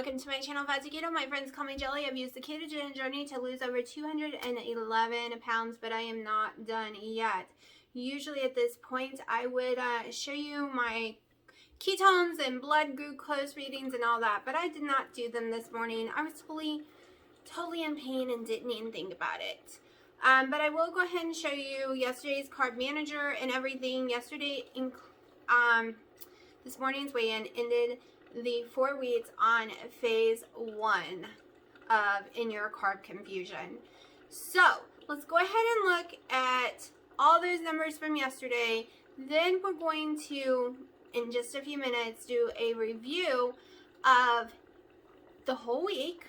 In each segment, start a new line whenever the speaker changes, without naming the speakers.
welcome to my channel, Fat Keto. My friends call me Jelly. I've used the ketogenic journey to lose over 211 pounds, but I am not done yet. Usually at this point, I would show you my ketones and blood glucose readings and all that, but I did not do them this morning. I was totally in pain and didn't even think about it. But I will go ahead and show you yesterday's carb manager and everything. Yesterday, this morning's weigh-in ended the 4 weeks on phase 1 of End Your Carb Confusion. So let's go ahead and look at all those numbers from yesterday. Then we're going to, in just a few minutes, do a review of the whole week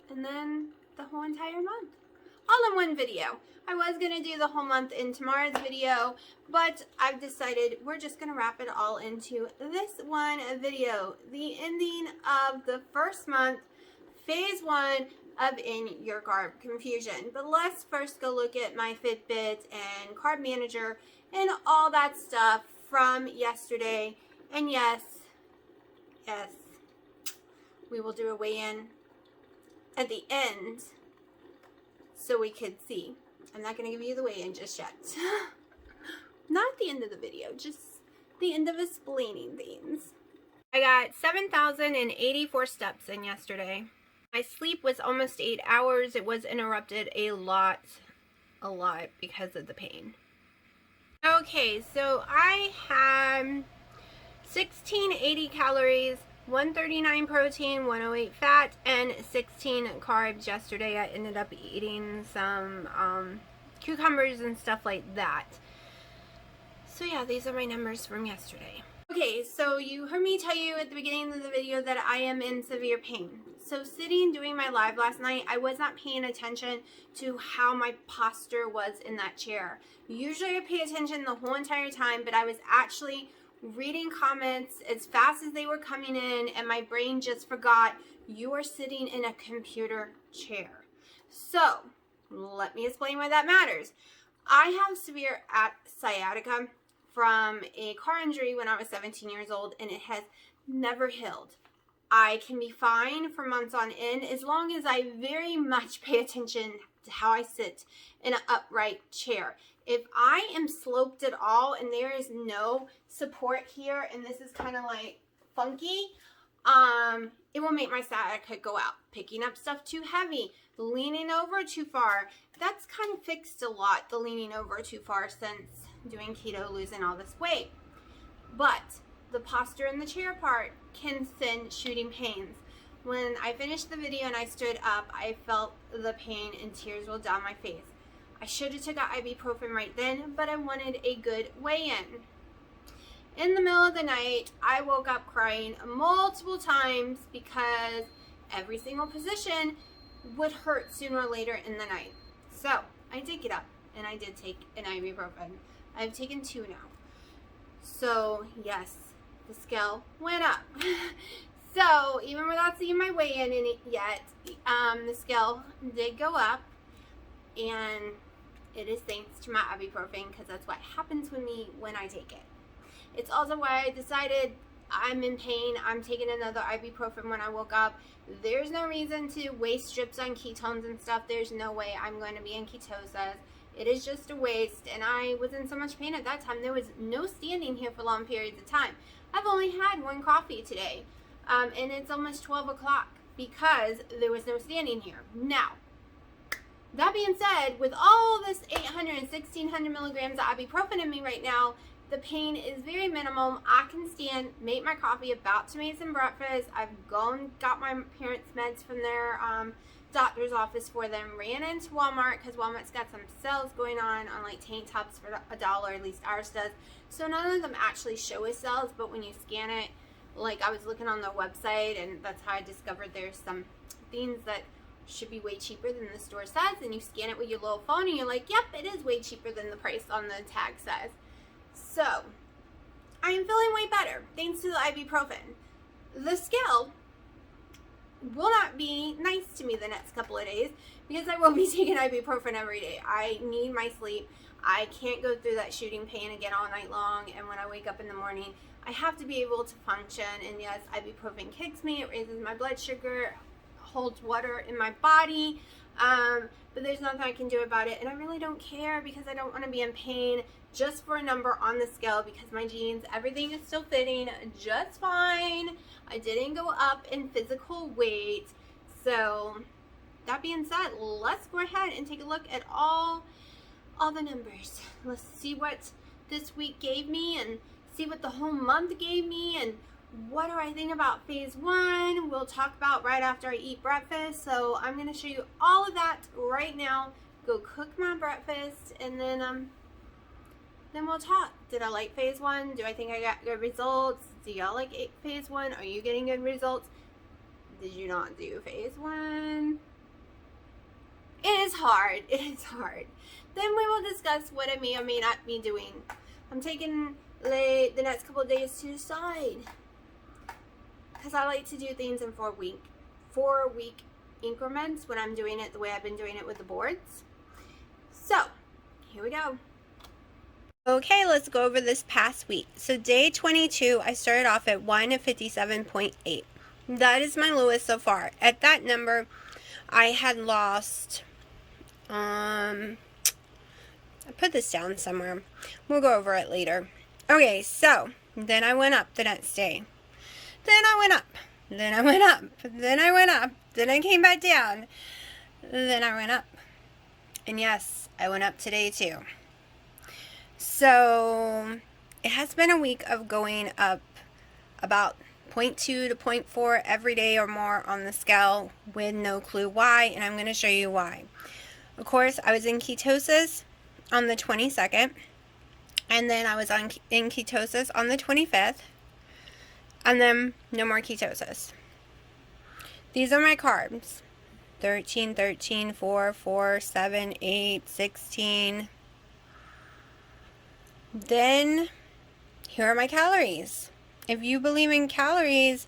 and then the whole entire month, all in one video. I was going to do the whole month in tomorrow's video, but I've decided we're just going to wrap it all into this one video. The ending of the first month, phase 1 of End Your Carb Confusion. But let's first go look at my Fitbit and carb manager and all that stuff from yesterday. And yes, we will do a weigh-in at the end so we could see. I'm not going to give you the weigh-in just yet. Not at the end of the video, just the end of explaining things. I got 7,084 steps in yesterday. My sleep was almost 8 hours. It was interrupted a lot because of the pain. Okay, so I had 1,680 calories, 139 protein, 108 fat, and 16 carbs yesterday. I ended up eating some cucumbers and stuff like that. So yeah, these are my numbers from yesterday. Okay, so you heard me tell you at the beginning of the video that I am in severe pain. So sitting doing my live last night, I was not paying attention to how my posture was in that chair. Usually I pay attention the whole entire time, but I was actually reading comments as fast as they were coming in, and my brain just forgot you are sitting in a computer chair. So let me explain why that matters. I have severe sciatica from a car injury when I was 17 years old, and it has never healed. I can be fine for months on end as long as I very much pay attention to how I sit in an upright chair. If I am sloped at all and there is no support here and this is kind of like funky, it will make my sciatica go out. Picking up stuff too heavy, leaning over too far. That's kind of fixed a lot, the leaning over too far, since doing keto, losing all this weight. But the posture in the chair part can send shooting pains. When I finished the video and I stood up, I felt the pain and tears roll down my face. I should have took out ibuprofen right then, but I wanted a good weigh-in. In the middle of the night, I woke up crying multiple times because every single position would hurt sooner or later in the night. So I did get up and I did take an ibuprofen. I've taken 2 now. So yes, the scale went up. So even without seeing my weigh-in in it yet, the scale did go up, and it is thanks to my ibuprofen, because that's what happens with me when I take it. It's also why I decided I'm in pain. I'm taking another ibuprofen when I woke up. There's no reason to waste strips on ketones and stuff. There's no way I'm going to be in ketosis. It is just a waste, and I was in so much pain at that time. There was no standing here for long periods of time. I've only had 1 coffee today, and it's almost 12 o'clock because there was no standing here. Now, that being said, with all this 800 and 1,600 milligrams of ibuprofen in me right now, the pain is very minimal. I can stand, make my coffee, about to make some breakfast. I've got my parents' meds from their doctor's office for them. Ran into Walmart because Walmart's got some sales going on like tank tops for $1, at least ours does. So none of them actually show us sales, but when you scan it, like I was looking on their website, and that's how I discovered there's some things that should be way cheaper than the store says, and you scan it with your little phone and you're like, yep, it is way cheaper than the price on the tag says. So I am feeling way better thanks to the ibuprofen. The scale will not be nice to me the next couple of days because I will be taking ibuprofen every day. I need my sleep. I can't go through that shooting pain again all night long, and when I wake up in the morning, I have to be able to function. And yes, ibuprofen kicks me, it raises my blood sugar, holds water in my body, but there's nothing I can do about it, and I really don't care because I don't want to be in pain just for a number on the scale, because my jeans, everything is still fitting just fine. I didn't go up in physical weight. So that being said, let's go ahead and take a look at all the numbers. Let's see what this week gave me and see what the whole month gave me, and what do I think about phase 1. We'll talk about right after I eat breakfast. So I'm going to show you all of that right now. Go cook my breakfast, and then we'll talk. Did I like phase 1? Do I think I got good results? Do y'all like phase 1? Are you getting good results? Did you not do phase 1? It is hard. It is hard. Then we will discuss what I may or may not be doing. I'm taking the next couple of days to decide, because I like to do things in 4 week increments when I'm doing it the way I've been doing it with the boards. So here we go. Okay, let's go over this past week. So day 22, I started off at 157.8. That is my lowest so far. At that number, I had lost, I put this down somewhere. We'll go over it later. Okay, so then I went up the next day. Then I went up. Then I went up. Then I went up. Then I came back down. Then I went up. And yes, I went up today too. So it has been a week of going up about 0.2 to 0.4 every day or more on the scale with no clue why, and I'm going to show you why. Of course, I was in ketosis on the 22nd, and then I was in ketosis on the 25th, and then no more ketosis. These are my carbs: 13, 13, 4, 4, 7, 8, 16. Then here are my calories. If you believe in calories,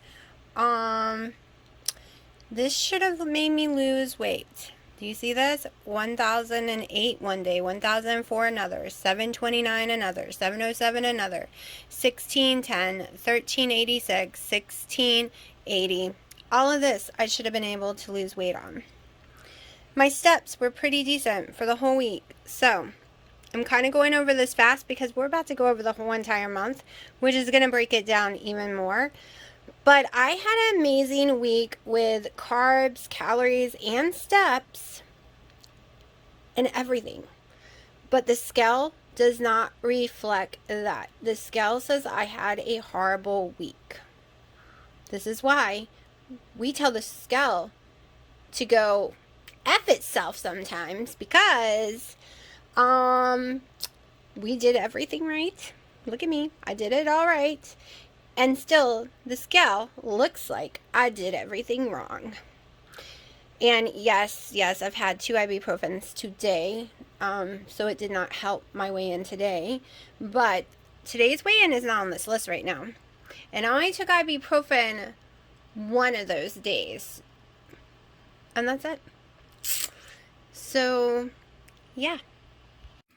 this should have made me lose weight. Do you see this? 1,008 one day, 1,004 another, 729 another, 707 another, 1610, 1386, 1680. All of this I should have been able to lose weight on. My steps were pretty decent for the whole week. So I'm kind of going over this fast because we're about to go over the whole entire month, which is going to break it down even more. But I had an amazing week with carbs, calories, and steps and everything. But the scale does not reflect that. The scale says I had a horrible week. This is why we tell the scale to go F itself sometimes, because we did everything right. Look at me. I did it all right. And still, the scale looks like I did everything wrong. And yes, I've had 2 ibuprofens today, so it did not help my weigh-in today. But today's weigh-in is not on this list right now. And I only took ibuprofen one of those days. And that's it. So, yeah.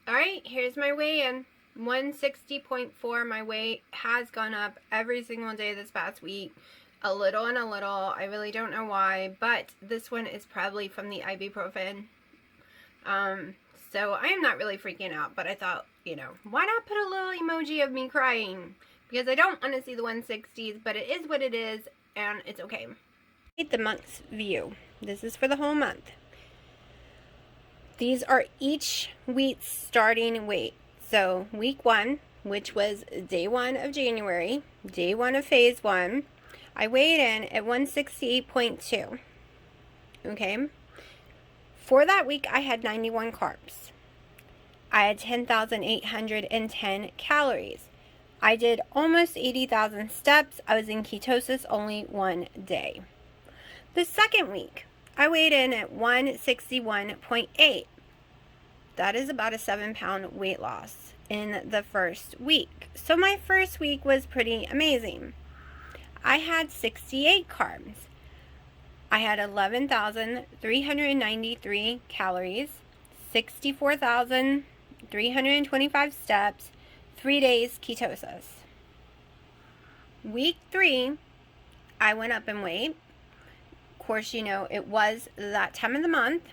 Alright, here's my weigh-in. 160.4. My weight has gone up every single day this past week. A little and a little. I really don't know why, but this one is probably from the ibuprofen. So I am not really freaking out, but I thought, why not put a little emoji of me crying? Because I don't want to see the 160s, but it is what it is, and it's okay. The month's view. This is for the whole month. These are each week's starting weight. So week 1, which was day 1 of January, day 1 of phase 1, I weighed in at 168.2. Okay. For that week, I had 91 carbs. I had 10,810 calories. I did almost 80,000 steps. I was in ketosis only one day. The second week, I weighed in at 161.8. That is about a 7-pound weight loss in the first week. So my first week was pretty amazing. I had 68 carbs. I had 11,393 calories, 64,000 325 steps, 3 days ketosis. Week 3, I went up in weight. Of course, you know, it was that time of the month.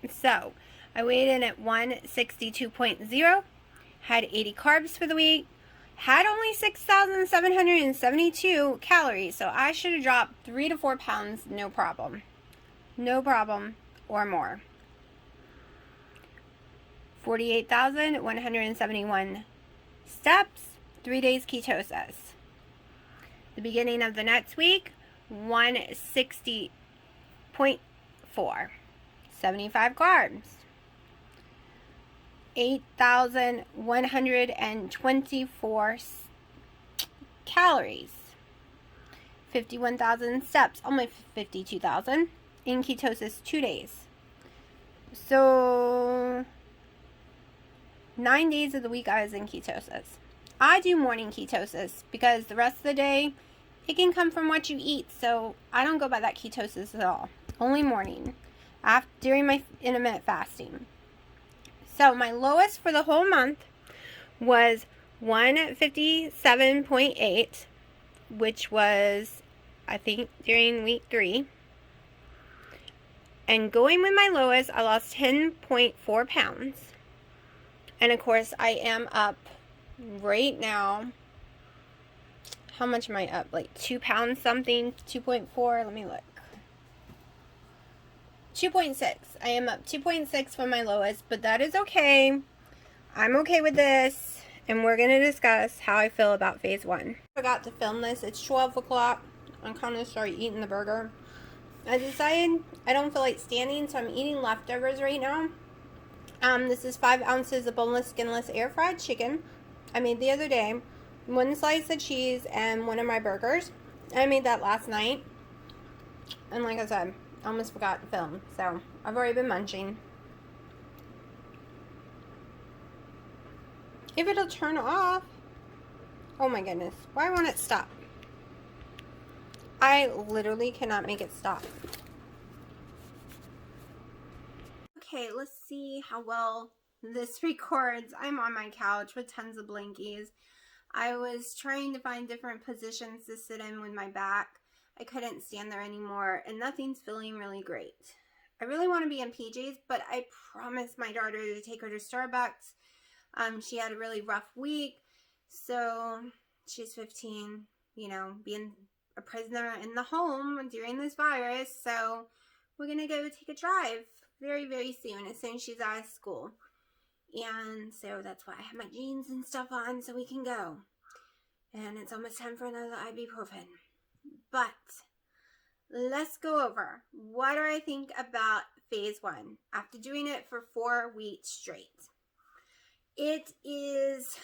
So, I weighed in at 162.0, had 80 carbs for the week, had only 6,772 calories, so I should have dropped 3 to 4 pounds, no problem. No problem, or more. 48,171 steps, 3 days ketosis. The beginning of the next week, 160.4, 75 carbs, 8,124 calories, 51,000 steps, almost 52,000 in ketosis 2 days. So 9 days of the week I was in ketosis. I do morning ketosis because the rest of the day it can come from what you eat, so I don't go by that ketosis at all. Only morning, during my intermittent fasting. So my lowest for the whole month was 157.8, which was, I think, during week 3. And going with my lowest, I lost 10.4 pounds. And of course, I am up right now. How much am I up? Like 2 pounds something, 2.4. Let me look. 2.6. I am up 2.6 from my lowest, but that is okay. I'm okay with this, and we're going to discuss how I feel about phase 1. I forgot to film this. It's 12 o'clock. I'm going to start eating the burger. I decided I don't feel like standing, so I'm eating leftovers right now. This is 5 ounces of boneless, skinless, air-fried chicken I made the other day. 1 slice of cheese and 1 of my burgers. I made that last night. And like I said, I almost forgot to film, so I've already been munching. If it'll turn off. Oh my goodness. Why won't it stop? I literally cannot make it stop. Okay, let's see how well this records. I'm on my couch with tons of blankies. I was trying to find different positions to sit in with my back. I couldn't stand there anymore, and nothing's feeling really great. I really want to be in PJs, but I promised my daughter to take her to Starbucks. She had a really rough week, so she's 15, you know, being a prisoner in the home during this virus, so we're going to go take a drive very, very soon as she's out of school. And so that's why I have my jeans and stuff on so we can go. And it's almost time for another ibuprofen. But let's go over what do I think about phase 1 after doing it for 4 weeks straight. It is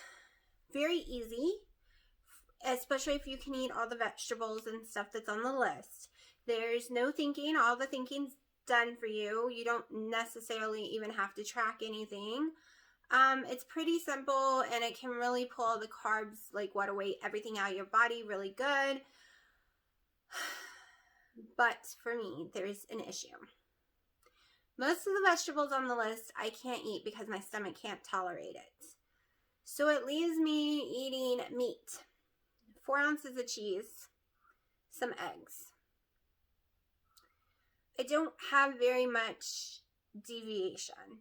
very easy, especially if you can eat all the vegetables and stuff that's on the list. There's no thinking. All the thinking's done for you. You don't necessarily even have to track anything. It's pretty simple, and it can really pull the carbs, like water weight, everything out of your body really good. But for me, there's an issue. Most of the vegetables on the list I can't eat because my stomach can't tolerate it. So it leaves me eating meat, 4 ounces of cheese, some eggs. I don't have very much deviation.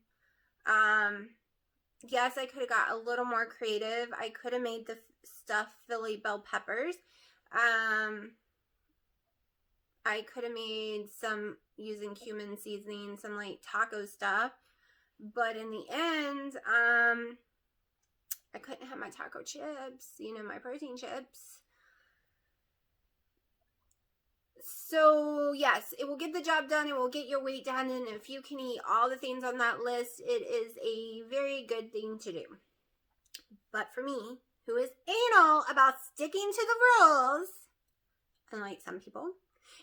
Yes, I could have got a little more creative. I could have made the stuffed Philly bell peppers. I could have made some using cumin seasoning, some like taco stuff. But in the end, I couldn't have my taco chips, you know, my protein chips. So yes, it will get the job done. It will get your weight down. And if you can eat all the things on that list, it is a very good thing to do. But for me, who is anal about sticking to the rules, unlike some people,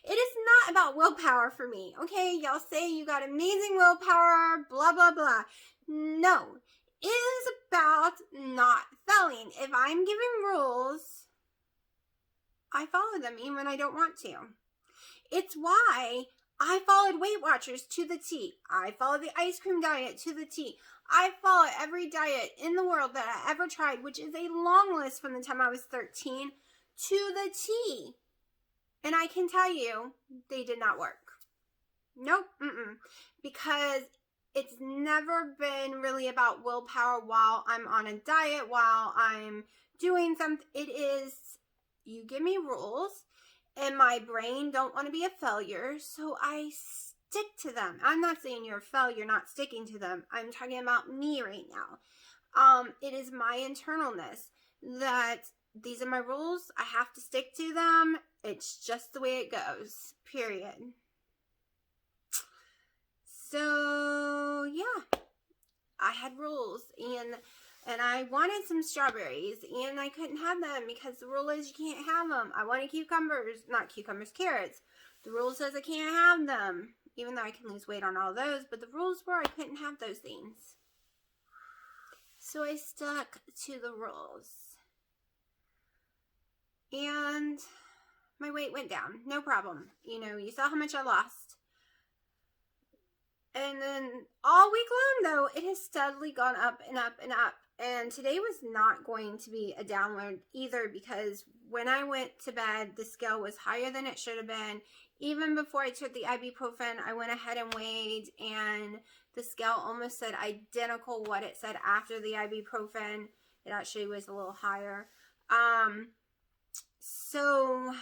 it is not about willpower for me. Okay, y'all say you got amazing willpower, blah, blah, blah. No, it is about not failing. If I'm giving rules, I follow them even when I don't want to. It's why I followed Weight Watchers to the T. I followed the ice cream diet to the T. I followed every diet in the world that I ever tried, which is a long list from the time I was 13, to the T. And I can tell you, they did not work. Nope. Because it's never been really about willpower while I'm on a diet, while I'm doing something. It is, you give me rules, and my brain don't want to be a failure, so I stick to them. I'm not saying you're a failure not sticking to them. I'm talking about me right now. It is my internalness that these are my rules. I have to stick to them. It's just the way it goes, period. So, yeah, I had rules, and I wanted some strawberries, and I couldn't have them because the rule is you can't have them. I wanted carrots. The rule says I can't have them, even though I can lose weight on all those, but the rules were I couldn't have those things. So I stuck to the rules. And my weight went down, no problem. You know, you saw how much I lost. And then all week long, though, it has steadily gone up and up and up. And today was not going to be a download either, because when I went to bed, the scale was higher than it should have been. Even before I took the ibuprofen, I went ahead and weighed, and the scale almost said identical what it said after the ibuprofen. It actually was a little higher. So,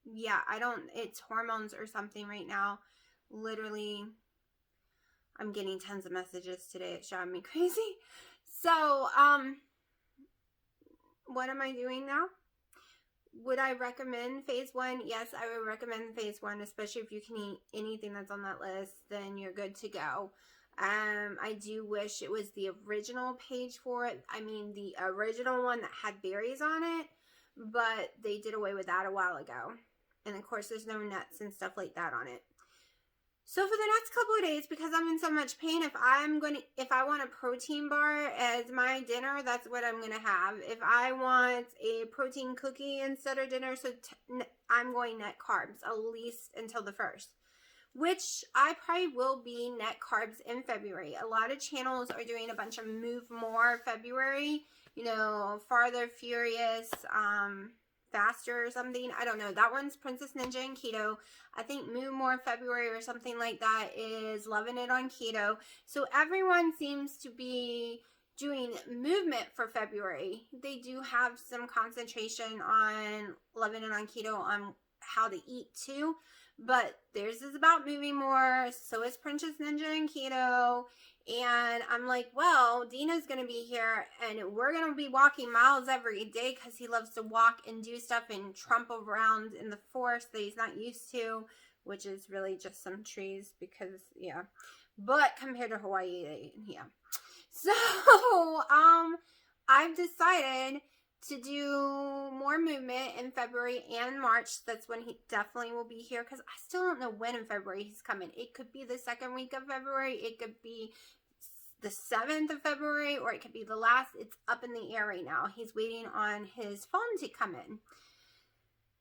yeah, it's hormones or something right now. Literally, I'm getting tons of messages today. It's driving me crazy. So, what am I doing now? Would I recommend phase 1? Yes, I would recommend phase 1, especially if you can eat anything that's on that list, then you're good to go. I do wish it was the original page for it. I mean, the original one that had berries on it, but they did away with that a while ago. And of course, there's no nuts and stuff like that on it. So for the next couple of days, because I'm in so much pain, if I want a protein bar as my dinner, that's what I'm going to have. If I want a protein cookie instead of dinner, I'm going net carbs, at least until the 1st. Which I probably will be net carbs in February. A lot of channels are doing a bunch of Move More February, you know, Farther, Furious, Faster or something. I don't know. That one's Princess Ninja and Keto. I think Move More February or something like that is Loving It on Keto. So everyone seems to be doing movement for February. They do have some concentration on Loving It on Keto on how to eat too. But theirs is about moving more. So is Princess Ninja and Keto. And I'm like, well, Dina's going to be here, and we're going to be walking miles every day because he loves to walk and do stuff and trump around in the forest that he's not used to, which is really just some trees because, yeah. But compared to Hawaii, yeah. So, I've decided to do more movement in February and March. That's when he definitely will be here, because I still don't know when in February he's coming. It could be the 2nd week of February. It could be the 7th of February, or it could be the last. It's up in the air right now. He's waiting on his phone to come in.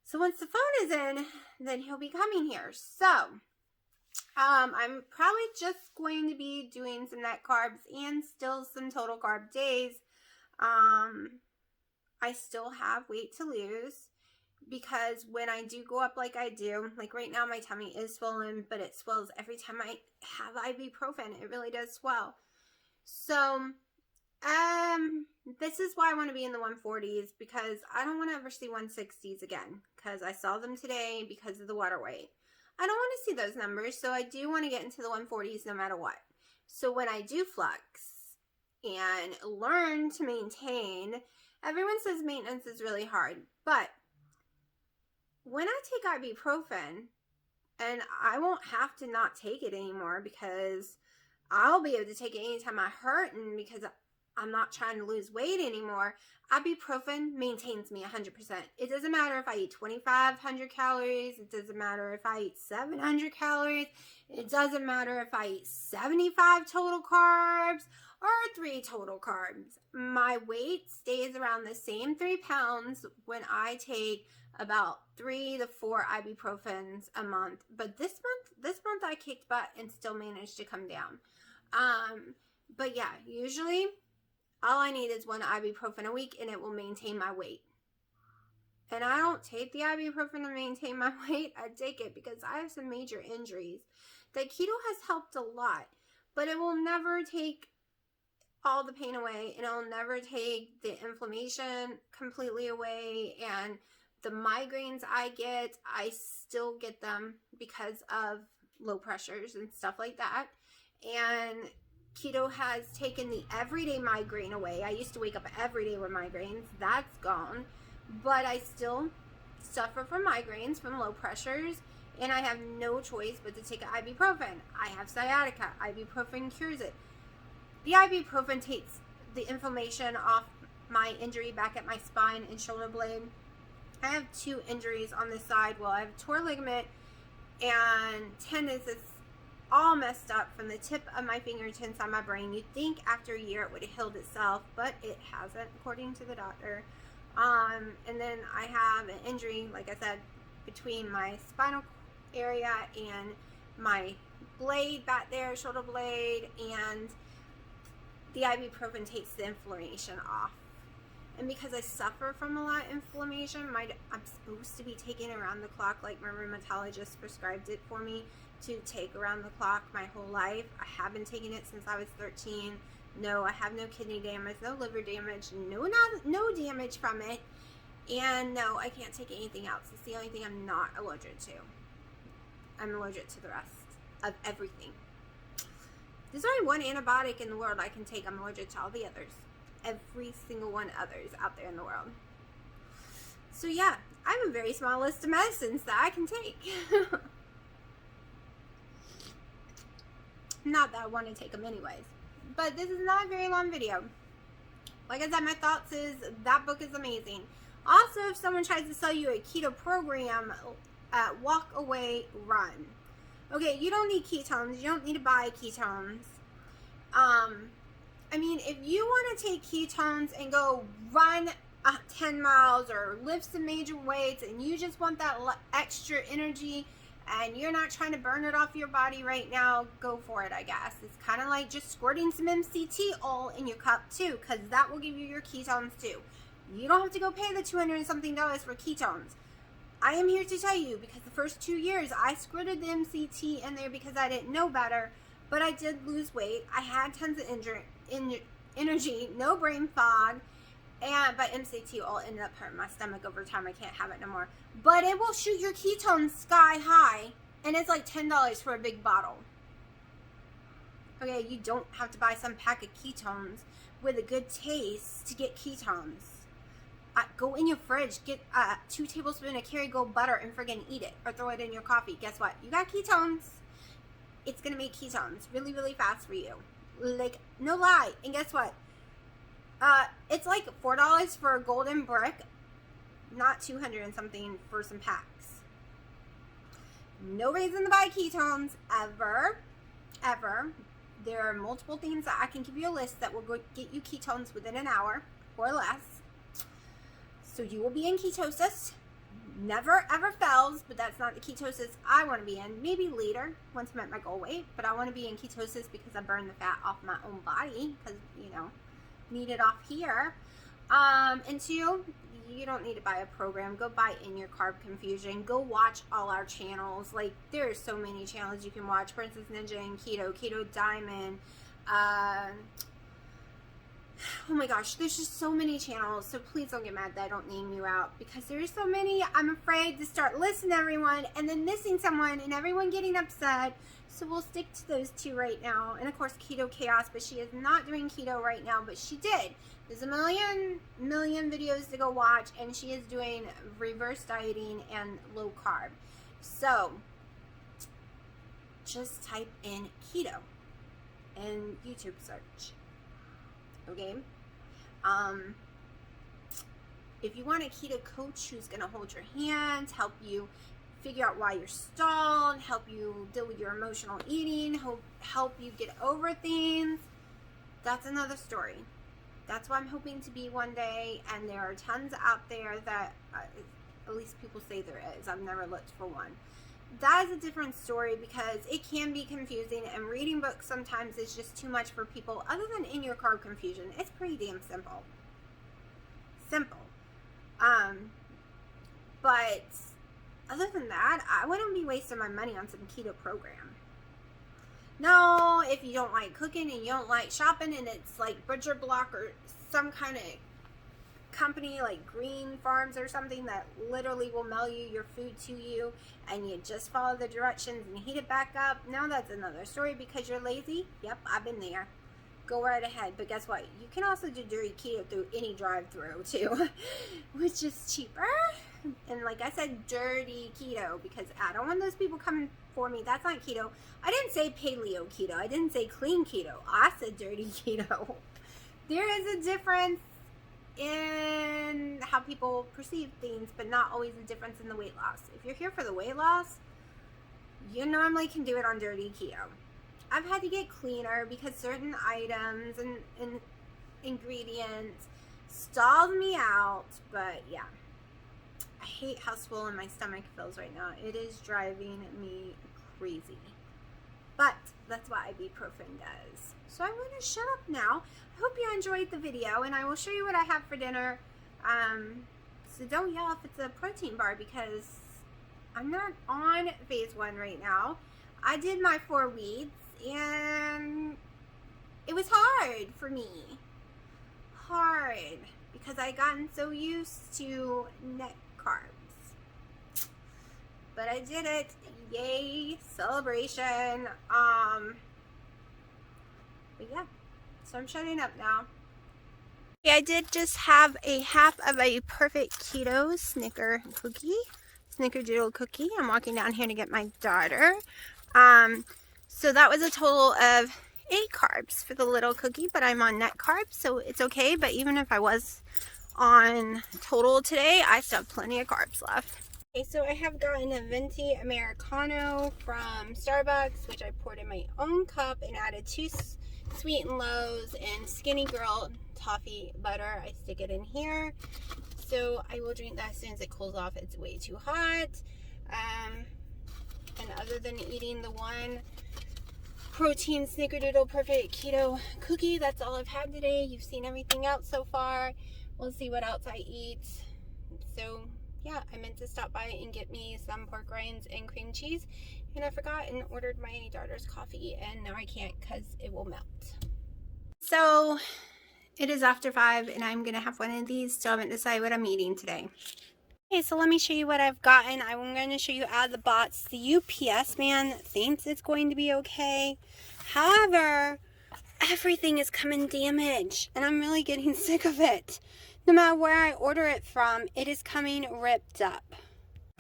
So once the phone is in, then he'll be coming here. So, I'm probably just going to be doing some net carbs and still some total carb days. I still have weight to lose, because when I do go up like I do, like right now my tummy is swollen, but it swells every time I have ibuprofen. It really does swell. So, this is why I want to be in the 140s, because I don't want to ever see 160s again, because I saw them today because of the water weight. I don't want to see those numbers, so I do want to get into the 140s no matter what. So when I do flux and learn to maintain, everyone says maintenance is really hard, but when I take ibuprofen, and I won't have to not take it anymore, because I'll be able to take it anytime I hurt, and because I'm not trying to lose weight anymore, ibuprofen maintains me 100%. It doesn't matter if I eat 2,500 calories. It doesn't matter if I eat 700 calories. It doesn't matter if I eat 75 total carbs or 3 total carbs. My weight stays around the same 3 pounds when I take about 3 to 4 ibuprofens a month, but this month I kicked butt and still managed to come down. But yeah, usually all I need is 1 ibuprofen a week and it will maintain my weight. And I don't take the ibuprofen to maintain my weight. I take it because I have some major injuries. That keto has helped a lot, but it will never take all the pain away, and it'll never take the inflammation completely away. And the migraines I get, I still get them because of low pressures and stuff like that. And keto has taken the everyday migraine away. I used to wake up every day with migraines. That's gone. But I still suffer from migraines, from low pressures, and I have no choice but to take an ibuprofen. I have sciatica. Ibuprofen cures it. The ibuprofen takes the inflammation off my injury back at my spine and shoulder blade. I have 2 injuries on this side. Well, I have torn ligament and tendons that's all messed up from the tip of my finger to inside my brain. You'd think after a year it would have healed itself, but it hasn't, according to the doctor. And then I have an injury, like I said, between my spinal area and my blade back there, shoulder blade, and the ibuprofen takes the inflammation off. And because I suffer from a lot of inflammation, I'm supposed to be taking around the clock, like my rheumatologist prescribed it for me to take around the clock my whole life. I have been taking it since I was 13. No, I have no kidney damage, no liver damage, no damage from it. And no, I can't take anything else. It's the only thing I'm not allergic to. I'm allergic to the rest of everything. There's only one antibiotic in the world I can take. I'm allergic to all the others. Every single one others out there in the world. So yeah, I have a very small list of medicines that I can take. Not that I want to take them anyways. But this is not a very long video. Like I said, my thoughts is that book is amazing. Also, if someone tries to sell you a keto program, walk away, run. Okay, you don't need ketones. You don't need to buy ketones. I mean, if you want to take ketones and go run 10 miles or lift some major weights and you just want that extra energy and you're not trying to burn it off your body right now, go for it, I guess. It's kind of like just squirting some MCT oil in your cup too, because that will give you your ketones too. You don't have to go pay the $200 and something for ketones. I am here to tell you, because the first 2 years I squirted the MCT in there because I didn't know better, but I did lose weight. I had tons of energy, no brain fog, but MCT oil ended up hurting my stomach over time. I can't have it no more. But it will shoot your ketones sky high, and it's like $10 for a big bottle. Okay, you don't have to buy some pack of ketones with a good taste to get ketones. Go in your fridge, get 2 tablespoons of Kerrygold butter and friggin' eat it, or throw it in your coffee. Guess what? You got ketones. It's gonna make ketones really, really fast for you. Like, no lie. And guess what? It's like $4 for a golden brick, not $200 and something for some packs. No reason to buy ketones ever. There are multiple things that I can give you a list that will get you ketones within an hour or less. So you will be in ketosis. Never ever fails, but that's not the ketosis I want to be in. Maybe later, once I'm at my goal weight, but I want to be in ketosis because I burn the fat off my own body, because, need it off here. And 2, you don't need to buy a program. Go buy End Your Carb Confusion. Go watch all our channels. Like, there are so many channels you can watch. Princess Ninja and Keto Diamond, oh my gosh, there's just so many channels, so please don't get mad that I don't name you out, because there's so many. I'm afraid to start listing everyone and then missing someone and everyone getting upset, so we'll stick to those 2 right now. And of course, Keto Chaos, but she is not doing keto right now, but she did. There's a million videos to go watch, and she is doing reverse dieting and low carb. So just type in keto in YouTube search. Okay, if you want a keto coach who's going to hold your hand, help you figure out why you're stalled, help you deal with your emotional eating, help you get over things, that's another story. That's what I'm hoping to be one day, and there are tons out there that At least people say there is. I've never looked for one. That is a different story because it can be confusing, and reading books sometimes is just too much for people. Other than End Your Carb Confusion, it's pretty damn simple. But other than that, I wouldn't be wasting my money on some keto program. No, if you don't like cooking and you don't like shopping and it's like Butcher Block or some kind of company like Green Farms or something that literally will mail you your food to you and you just follow the directions and heat it back up, now that's another story because you're lazy. Yep, I've been there. Go right ahead. But guess what? You can also do dirty keto through any drive-through too, which is cheaper. And like I said, dirty keto, because I don't want those people coming for me. That's not keto. I didn't say paleo keto. I didn't say clean keto. I said dirty keto. There is a difference in how people perceive things, but not always a difference in the weight loss. If you're here for the weight loss, you normally can do it on dirty keto. I've had to get cleaner because certain items and ingredients stalled me out, but yeah. I hate how swollen my stomach feels right now. It is driving me crazy. But that's what ibuprofen does. So I'm going to shut up now. I hope you enjoyed the video, and I will show you what I have for dinner. So don't yell if it's a protein bar because I'm not on phase 1 right now. I did my 4 weeks, and it was hard for me. Hard. Because I gotten so used to net carbs. But I did it. Yay, celebration. But yeah, so I'm shutting up now. Okay, I did just have a half of a perfect keto snickerdoodle cookie. I'm walking down here to get my daughter. So that was a total of 8 carbs for the little cookie, but I'm on net carbs, so it's okay. But even if I was on total today, I still have plenty of carbs left. Okay, so I have gotten a venti Americano from Starbucks, which I poured in my own cup and added 2 sweet and lows and Skinny Girl toffee butter. I stick it in here, so I will drink that as soon as it cools off. It's way too hot. And other than eating the one protein snickerdoodle perfect keto cookie, that's all I've had today. You've seen everything else so far. We'll see what else I eat. So yeah, I meant to stop by and get me some pork rinds and cream cheese, and I forgot and ordered my daughter's coffee, and now I can't because it will melt. So it is after 5, and I'm gonna have one of these. Still haven't decided what I'm eating today. Okay, so let me show you what I've gotten. I'm going to show you out of the box. The UPS man thinks it's going to be okay. However, everything is coming damaged, and I'm really getting sick of it. No matter where I order it from, it is coming ripped up.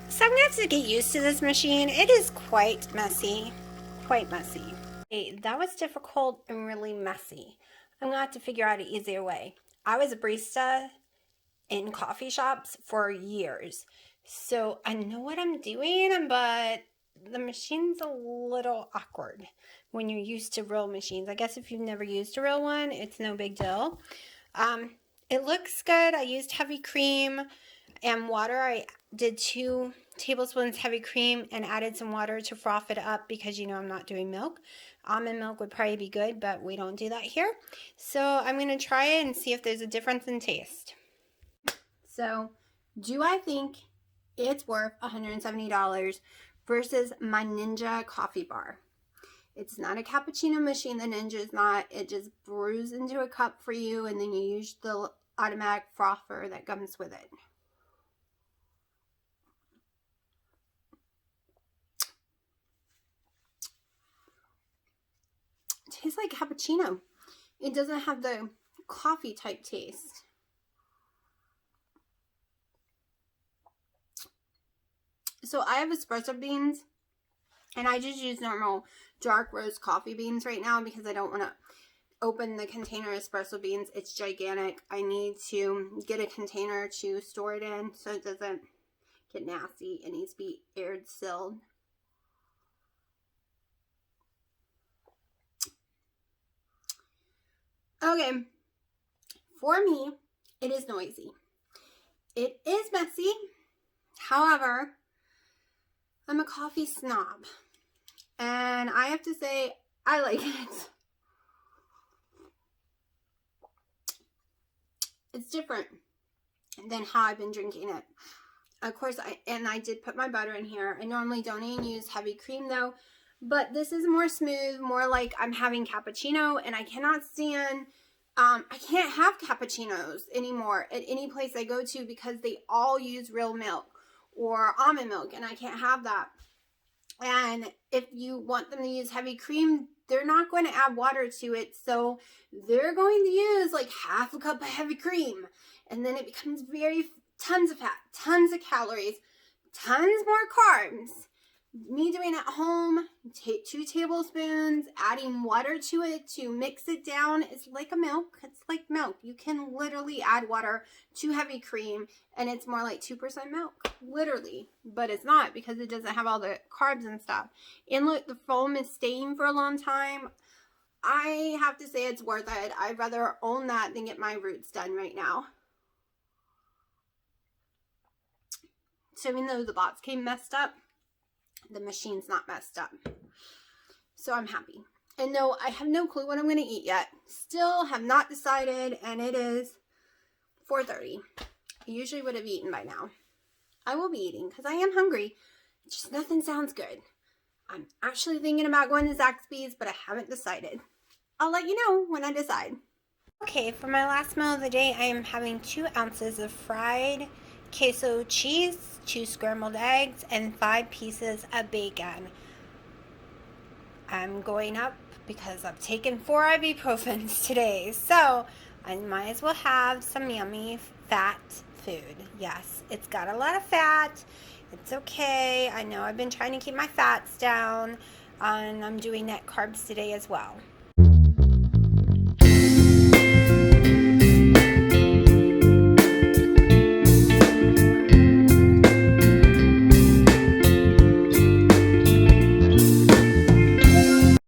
So I'm going to have to get used to this machine. It is quite messy. Quite messy. Okay, that was difficult and really messy. I'm going to have to figure out an easier way. I was a barista in coffee shops for years, so I know what I'm doing, but the machine's a little awkward when you're used to real machines. I guess if you've never used a real one, it's no big deal. It looks good. I used heavy cream and water. I did 2 tablespoons heavy cream and added some water to froth it up because, you know, I'm not doing milk. Almond milk would probably be good, but we don't do that here. So I'm going to try it and see if there's a difference in taste. So, do I think it's worth $170 versus my Ninja coffee bar? It's not a cappuccino machine. The Ninja is not. It just brews into a cup for you, and then you use the automatic frother that comes with it. It tastes like cappuccino. It doesn't have the coffee type taste. So I have espresso beans, and I just use normal dark roast coffee beans right now because I don't want to open the container of espresso beans. It's gigantic. I need to get a container to store it in so it doesn't get nasty. It needs to be air sealed. Okay, for me, it is noisy. It is messy. However, I'm a coffee snob, and I have to say I like it. It's different than how I've been drinking it. Of course, I did put my butter in here. I normally don't even use heavy cream though, but this is more smooth, more like I'm having cappuccino, and I cannot stand, I can't have cappuccinos anymore at any place I go to because they all use real milk or almond milk, and I can't have that. And if you want them to use heavy cream, they're not going to add water to it, so they're going to use like half a cup of heavy cream, and then it becomes tons of fat, tons of calories, tons more carbs. Me doing it at home, take 2 tablespoons, adding water to it to mix it down. It's like a milk. It's like milk. You can literally add water to heavy cream and it's more like 2% milk, literally. But it's not, because it doesn't have all the carbs and stuff. And look, the foam is staying for a long time. I have to say it's worth it. I'd rather own that than get my roots done right now. So even though the box came messed up, the machine's not messed up. So I'm happy. And no, I have no clue what I'm going to eat yet. Still have not decided, and it is 4:30. I usually would have eaten by now. I will be eating because I am hungry. Just nothing sounds good. I'm actually thinking about going to Zaxby's, but I haven't decided. I'll let you know when I decide. Okay, for my last meal of the day, I am having 2 ounces of fried queso cheese, 2 scrambled eggs, and 5 pieces of bacon. I'm going up because I've taken 4 ibuprofens today, so I might as well have some yummy fat food. Yes, it's got a lot of fat. It's okay. I know I've been trying to keep my fats down, and I'm doing net carbs today as well.